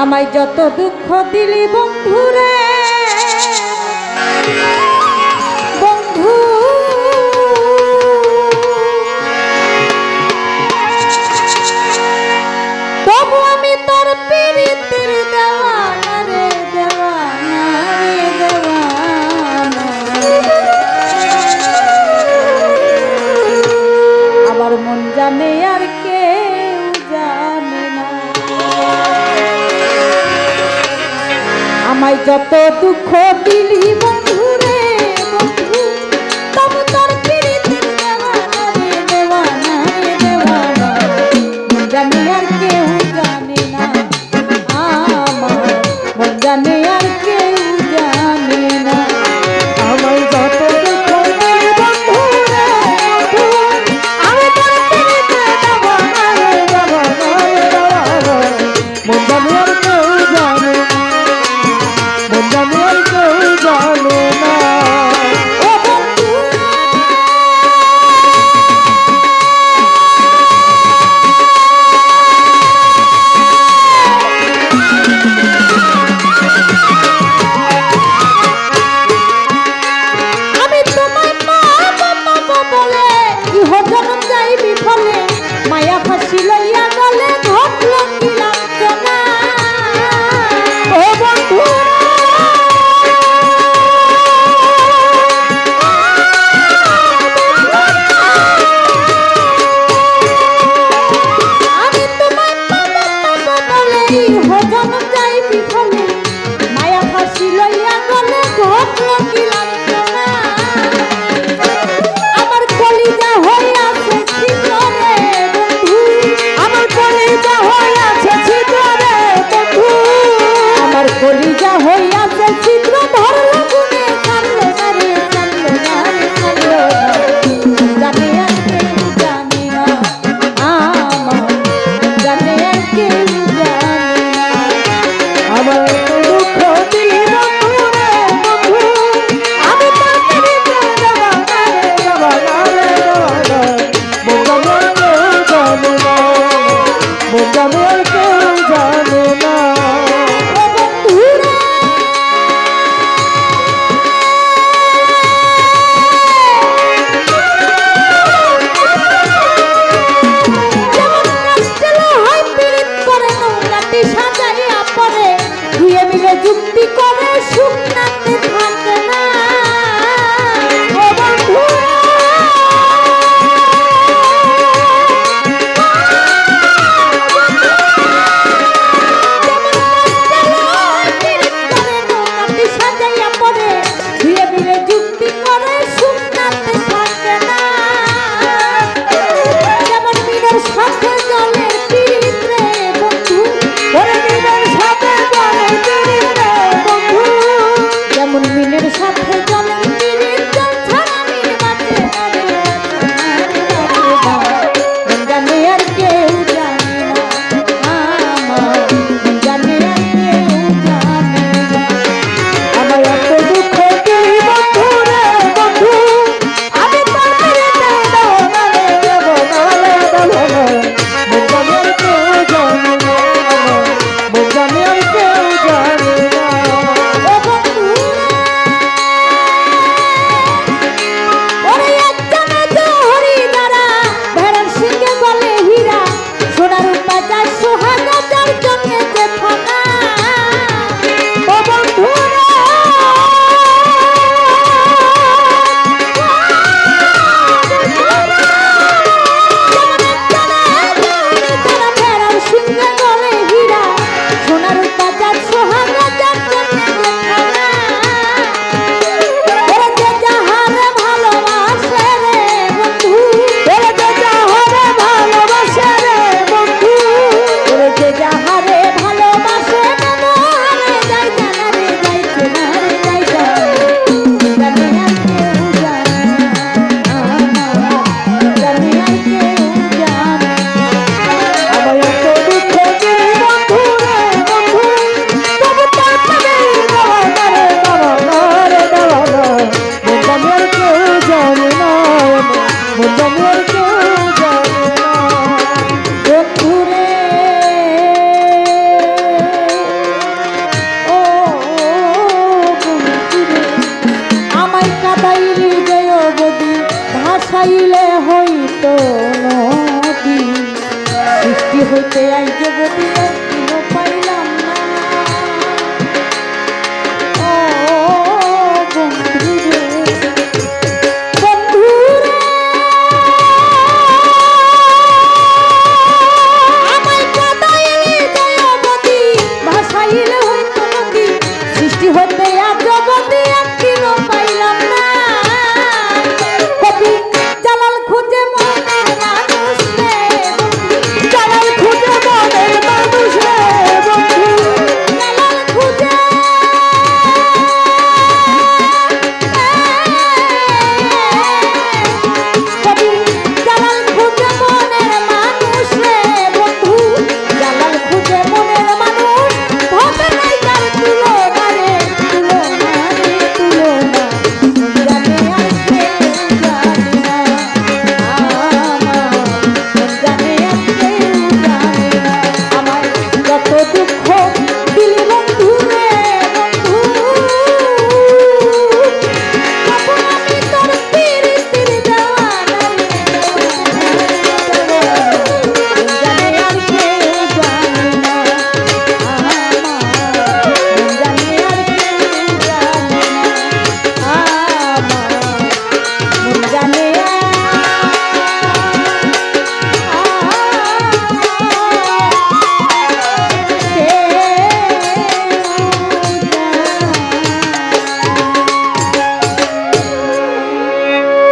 আমায় যত দুঃখ দিলি বন্ধুরে বন্ধু, তবু আমি তোর প্রীতির দেওয়ানা রে দেওয়ানা রে দেওয়ানা। আমার মন জানে আর কেউ জানে না, আমায় যত দুঃখ দিলি বন্ধুরে বন্ধু, তবু তোর প্রীতির দেওয়ানা রে দেওয়ানা রে দেওয়ানা। মন জানে আর কেউ জানে না, আমার মন জানে আর কেউ জানে না। আমায় যত দুঃখ দিলি বন্ধুরে বন্ধু, আমি তোর প্রীতির দেওয়ানা রে দেওয়ানা রে দেওয়ানা। মন জানে আর কেউ জানে না, জানে না। ও বন্ধু হইতে আই জগতিয়া